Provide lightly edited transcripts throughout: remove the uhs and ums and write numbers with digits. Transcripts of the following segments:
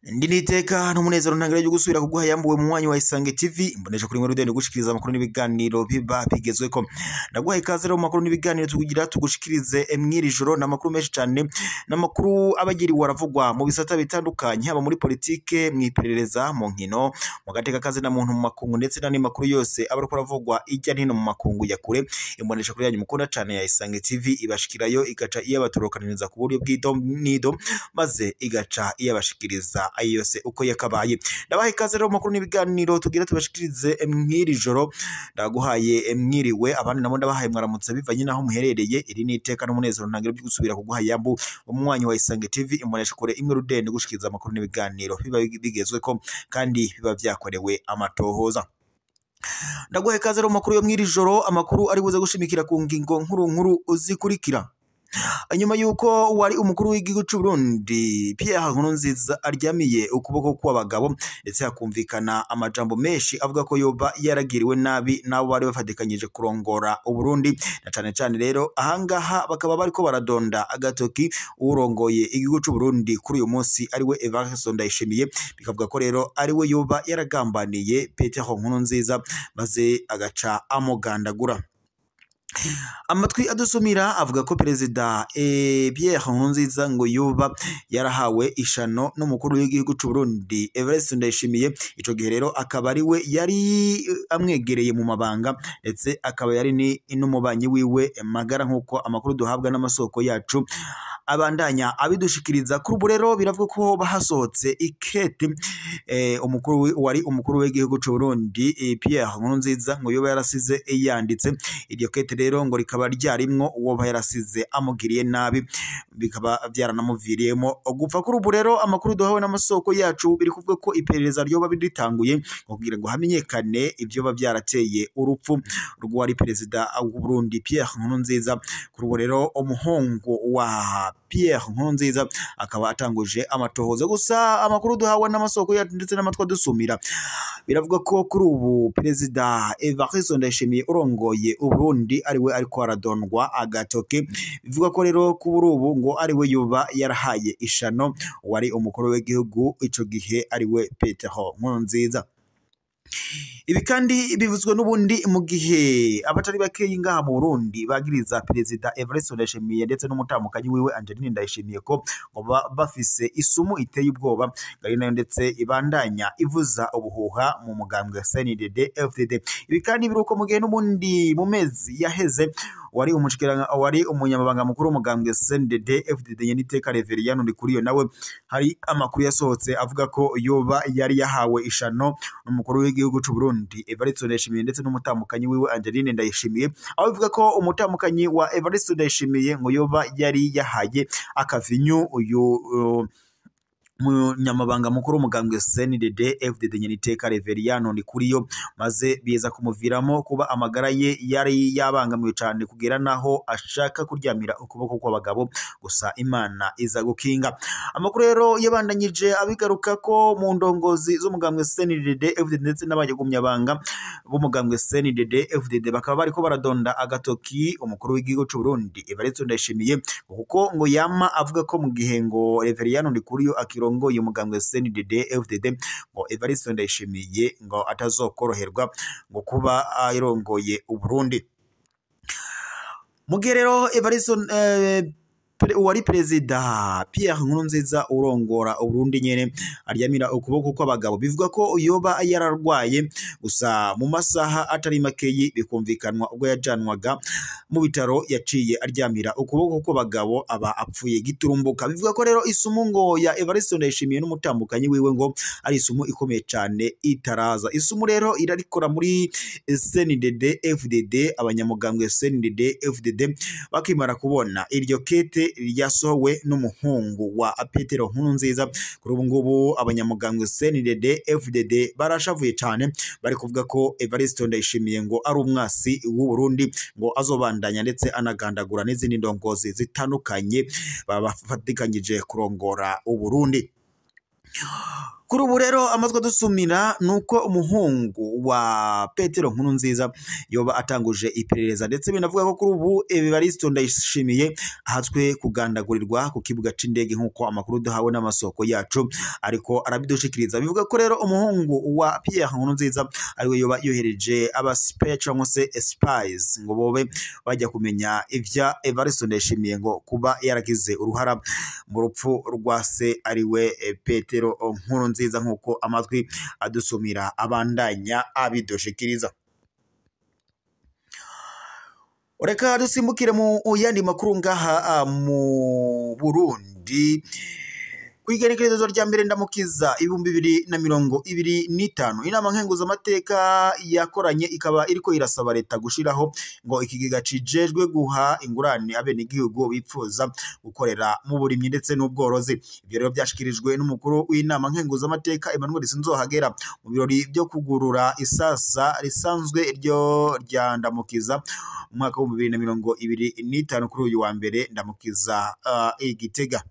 Ndiniteka n'umunezero ntangire yo gusubira kuguha yambuwe mu mwanya wa Isange TV imbonesha kuri mwero dende gushikiriza amakuru n'ibiganiro biba bigezweko. Ndaguha ikaze rero mu makuru n'ibiganiro tukugira tugushikirize mwiri joro n'amakuru menshi cyane n'amakuru abagiri waravugwa mu bisata bitandukanye haba muri politike mwiperereza mu nkino mu gateka kaze na muntu mu makungu ndetse n'andi makuru yose aba ariko aravugwa ijya hino mu makungu ya kure. Imbonesha kuri yanyu mukunda cyane ya Isange TV ibashikirayo igaca iyabaturokaniriza ku buryo bw'idom maze igaca iyabashikiriza ayose uko yakabaye. Ndabaha ikaze rero makuru n'ibiganiro tugira tubashikirize mwiri joro. Ndaguhaye mwiriwe abandi nabo ndabahaye mwaramutse bivanye naho muherereye. Iri ni iteka n'umunezero ntangire byo gusubira kuguha yambu mu mwanya wa Isange TV imbonesha kure imwe rudende gushikiriza amakuru n'ibiganiro biba bigezweko kandi biba byakorewe amatohoza. Ndaguhaye ikaze rero makuru yo mwiri joro, amakuru ari buze gushimikira ku ngingo nkuru uzikurikira. Anyuma yuko wari umukuru w'igihugu cy'u Burundi Pierre Nkurunziza aryamiye ukuboko kw'abagabo ndetse hakumvikana amajambo menshi avuga ko yoba yaragiriwe nabi nabo bari bafatikanyije kurongora u Burundi, na cyane rero ahangaha bakaba bariko baradonda agatoki urongoye igihugu cy'u Burundi kuri uyu munsi ariwe Evariste Ndayishimiye, bikavuga ko rero ariwe yoba yaragambaniye Pierre Nkurunziza maze agaca amugandagura. Amatwi adusumira avuga ko Perezida Pierre Nkurunziza ngo yoba yarahawe ishano n'umukuru w'igihugu cy'u Burundi Evariste Ndayishimiye. Ico gihe rero akaba ari we yari amwegereye mu mabanga ndetse akaba yari n'umubanyi wiwe magara nk'uko amakuru duhabwa n'amasoko yacu abandanya abidushikiriza. Kuri ubu rero biravuga ko bahasohotse ikete umukuru w'igihugu cy'u Burundi Pierre Nkurunziza ngo yoba yarasize yanditse. Iryo kete rero ngo rikaba ryarimwo uwo yarasize amugiriye nabi bikaba byaranamuviriyemo gupfa. Kuri ubu rero amakuru duhawe n'amasoko yacu biri kuvuga ko iperereza ryoba ritanguye kugira ngo hamenyekane ibyo byarateye urupfu rw'uwari perezida w'u Burundi Pierre Nkurunziza. Kuri ubu rero umuhungu wa Pierre Nkurunziza akaba atanguje amatohoza. Gusa amakuru duhawe n'amasoko yacu ndetse n'amatwa dusumira biravuga ko kuri ubu Perezida Evariste Ndayishimiye urongoye u Burundi ariwe ariko aradondwa agatoke. Bivuga ko rero kuri ubu ngo ariwe yoba yarahaye ishano wari umukuru w'igihugu ico gihe ariwe Pierre Nkurunziza. Ibi kandi bivuzwe n'ubundi mu gihe abatari bakeyi ngaha mu Burundi bagiriza Perezida Evariste Ndayishimiye ndetse n'umutamukanyi wiwe Angeline Ndayishimiye ko ngo bafise isumu iteye ubwoba ngari nayo ndetse ibandanya ivuza ubuhuha mu mugambwe wa CNDD-FDD. Ibi kandi biruko mu gihe n'ubundi mu mezi yaheze wari umunyamabanga mukuru w'umugambwe wa CNDD-FDD Nyeniteka Reverien Ndikuriyo nawe hari amakuru yasohotse avuga ko yoba yari yahawe ishano n'umukuru w'igihugu cy'u Burundi Evariste Ndayishimiye ndetse n'umutamukanyi wiwe Angeline Ndayishimiye, aho bivuga ko umutamukanyi wa Evariste Ndayishimiye ngo yoba yari yahaye akavinyu uyu munyamabanga mukuru w'umugambwe CNDD-FDD Nyeniteka Reverien Ndikuriyo, maze biza kumuviramo kuba amagara ye yari yabangamiwe cyane kugera naho ashaka kuryamira ukuboko kw'abagabo. Gusa Imana iza gukinga. Amakuru rero yabandanyije abigaruka ko mu ndongozi z'umugambwe CNDD-FDD ndetse n'abanyagumyabanga b'umugambwe CNDD-FDD bakaba bariko baradonda agatoki umukuru w'igihugu cy'u Burundi Evariste Ndayishimiye kuko ngo yama avuga ko mu gihe ngo Reverien Ndikuriyo akirongoye umugambwe CNDD-FDD ngo Evariste Ndayishimiye ngo atazokoroherwa ngo kuba ayirongoye u Burundi. Mu gihe rero Evariste uwari Perezida Pierre Nkurunziza urongora u Burundi nyene aryamira ukuboko kw'abagabo, bivuga ko yoba yararwaye. Gusa mu masaha atari makeyi bikumvikanwa ubwo yajanwaga mu bitaro yaciye aryamira ukuboko kw'abagabo aba apfuye giturumbuka. Bivuga ko rero isumu ngo ya Evariste Ndayishimiye n'umutambukanyi wiwe ngo ari isumu ikomeye cyane itaraza. Isumu rero irarikora muri CNDD-FDD. Abanyamugambwe CNDD-FDD bakimara kubona iryo kete ryasohowe n'umuhungu wa Pierre Nkurunziza, kuri ubu ngubu abanyamugambwe CNDD-FDD barashavuye cyane, bari kuvuga ko Evariste Ndayishimiye ngo ari umwasi w'u Burundi ngo azobandanya ndetse anagandagura n'izindi ndongozi zitandukanye bafatikanyije kurongora u Burundi. Kuri ubu rero amazwi dusumira nuko umuhungu wa Petero Nkurunziza yoba atanguje iperereza ndetse binavuga ko kuri ubu Evariste Ndayishimiye ahatswe kugandagurirwa ku kibuga c'indege nkuko amakuru duhawe n'amasoko yacu ariko arabidushikiriza bivuga ko rero umuhungu wa Pierre Nkurunziza ariwe yoba yohereje aba spy cyangwa se spies ngo bobe bajya kumenya ivya Evariste Ndayishimiye ngo kuba yaragize uruhara mu rupfu rwa se ariwe Petero Nkurunziza nkuko amatwi adusumira abandanya abidoshikiriza. Reka dusimbukire mu yandi makuru ngaha mu Burundi. Kwigenekerezo rya mbere ndamukiza 2025 inama nkenguza amateka yakoranye ikaba iriko irasaba leta gushiraho ngo ikigega cijejwe guha ingurane abene gihugu bipfuza gukorera mu burimyi ndetse n'ubworozi. Ibyo rero byashikirijwe n'umukuru w'inama nkenguza amateka Emmanuel Sinzohagera mu birori byo kugurura isasa risanzwe ryo rya ndamukiza mu mwaka wa 2025 kuri uyu wa mbere ndamukiza Igitega.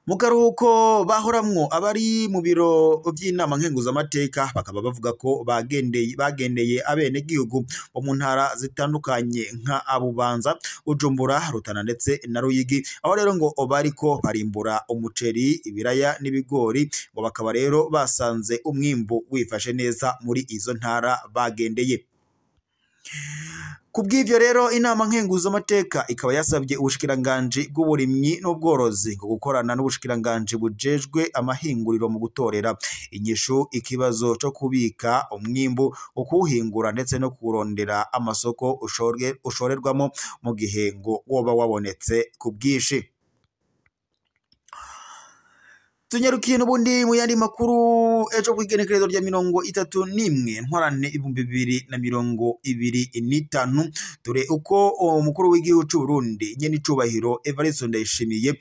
Mu karuhuko bahoramwo abari mu biro by'inama nkenguza amateka bakaba bavuga ko bagendeye abene gihugu bo mu ntara zitandukanye nka Abubanza, Bujumbura, Rutana ndetse na Ruyigi, aho rero ngo bariko barimbura umuceri, ibiraya n'ibigori ngo bakaba rero basanze umwimbu wifashe neza muri izo ntara bagendeye. Kubw'ivyo rero inama nkenguza amateka ikaba yasabye ubushikiranganje bw'uburimyi n'ubworozi gukorana n'ubushikiranganje bujejwe amahinguriro mu gutorera inyishu ikibazo cyo kubika umwimbu, ukuhingura ndetse no kurondera amasoko ushorerwamo mu gihe ngo woba wabonetse ku bwishi. Tunyarukiye n'ubundi mu yandi makuru ejo kwigenekerezo rya 31 ntwarane 2025 dore uko umukuru w'igihugu cy'u Burundi nyene icubahiro Evariste Ndayishimiye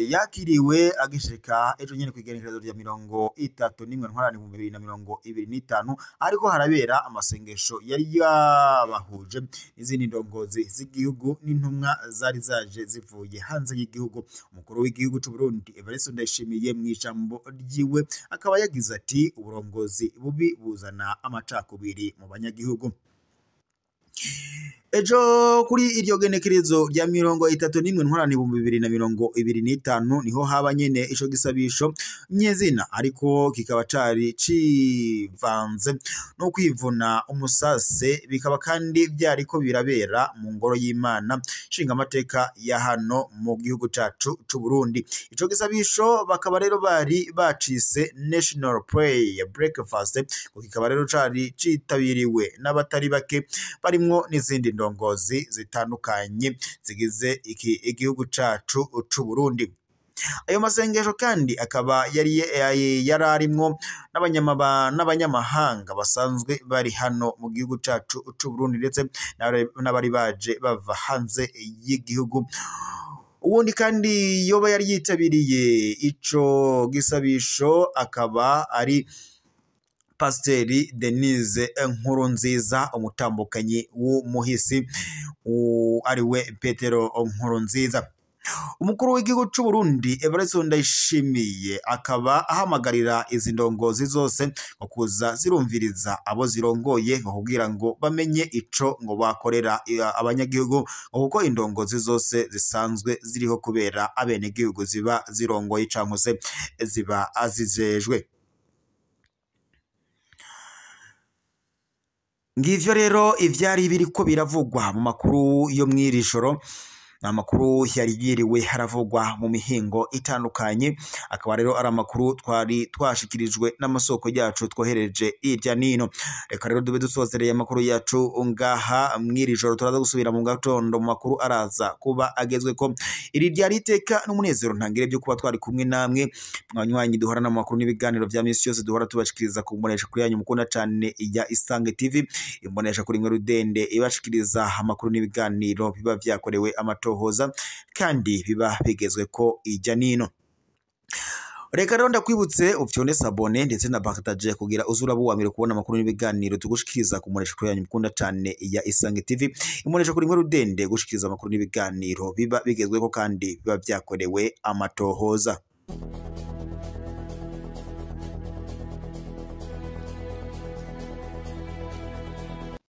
yakiriwe agishika ejo nyene kwigenekerezo rya 31 ntwarane 2025 ariko harabera amasengesho yari yabahuje izindi ndongozi z'igihugu n'intumwa zari zaje zivuye hanze y'igihugu. Umukuru w'igihugu cy'u Burundi Evariste Ndayishimiye mu ijambo ryiwe akaba yagize ati uburongozi bubi buzana amacakubiri mu banyagihugu. Ejo kuri iryo genekerezo rya 31 ntwarane 2025 niho haba nyene ico gisabisho nyezina ariko kikaba cari civanze no kwivuna umusase, bikaba kandi byariko birabera mu ngoro y'Imana shinga amateka ya hano mu gihugu cacu c'u Burundi. Ico gisabisho bakaba rero bari bacise National Prayer Breakfast, kikaba rero cari citabiriwe n'abatari bake barimwo n'izindi ndongozi zitandukanye zigize igihugu cacu c'u Burundi. Ayo masengesho kandi akaba yararimwo n'abanyamahanga basanzwe bari hano mu gihugu cacu c'u Burundi ndetse n'abari baje bava hanze y'igihugu. Ubundi kandi yoba yari yitabiriye ico gisabisho akaba ari Pasiteri Denise Nkurunziza umutambukanyi w'umuhisi ariwe Petero Nkurunziza. Umukuru w'igihugu cy'u Burundi Evariste Ndayishimiye akaba ahamagarira izi ndongozi zose ngo kuza zirumviriza abo zirongoye ngo kugira ngo bamenye ico ngo bakorera abanyagihugu kuko indongozi zose zisanzwe ziriho kubera abene gihugu ziba zirongoye cyangwa se ziba azijejwe. Ngivyo rero ivyari biriko biravugwa mu makuru yo mwirijoro amakuru yari yiriwe haravugwa mu mihingo itandukanye, akaba rero ari amakuru twari twashikirijwe n'amasoko yacu twohereje irya nino. Reka rero dube dusozereye amakuru yacu ngaha mwirijoro, turaza gusubira mu gatondo mu makuru araza kuba agezwe ko iri ryari iteka n'umunezero ntangire byo kuba twari kumwe namwe mwanywanyi duhora n'amakuru n'ibiganiro bya misi yose duhora tubashikiriza ku mbonesha kuri yanyu mukunda cyane ya Isange TV, imbonesha kuri mwe rudende ibashikiriza amakuru n'ibiganiro biba vyakorewe hoza kandi biba bigezwe ko ijya nino. reka rero ndakwibutse ufyone sabone ndetse na partage kugira uzura buwamire kubona amakuru n'ibiganiro tugushikiriza ku munesha kuri yanyu mukunda cyane ya Isange TV imonesha kuri nkuru dende gushikiriza amakuru n'ibiganiro biba bigezweho kandi biba byakorewe amatohoza.